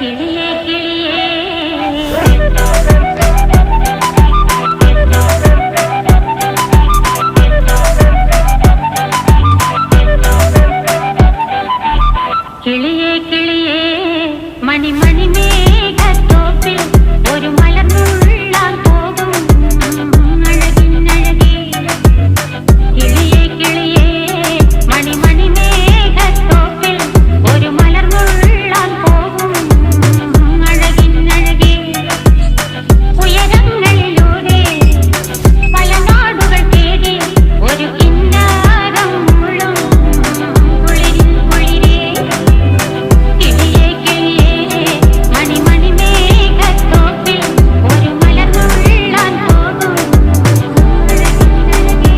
കിളിയേ കിളിയേ കിളിയേ കിളിയേ മണിമണി മേഘത്തോപ്പിൽ ഒരു മലർന്നുള്ളാൻ പോകും അഴകിനഴകേ. കിളിയേ കിളിയേ മണിമണി മേഘത്തോപ്പിൽ ഒരു മലർന്നുള്ളാൻ പോകും അഴകിനഴകേ. ഉയരങ്ങളിലൂടെ പല നാടുകൾ തേടി ഒരു കിന്നാരം മുഴും കുളിരിൽ കുളിരേ. കിളിയേ കിളിയേ മണിമണി മേഘത്തോപ്പിൽ ഒരു മലർന്നുള്ളാൻ പോകും അഴകിനഴകേ.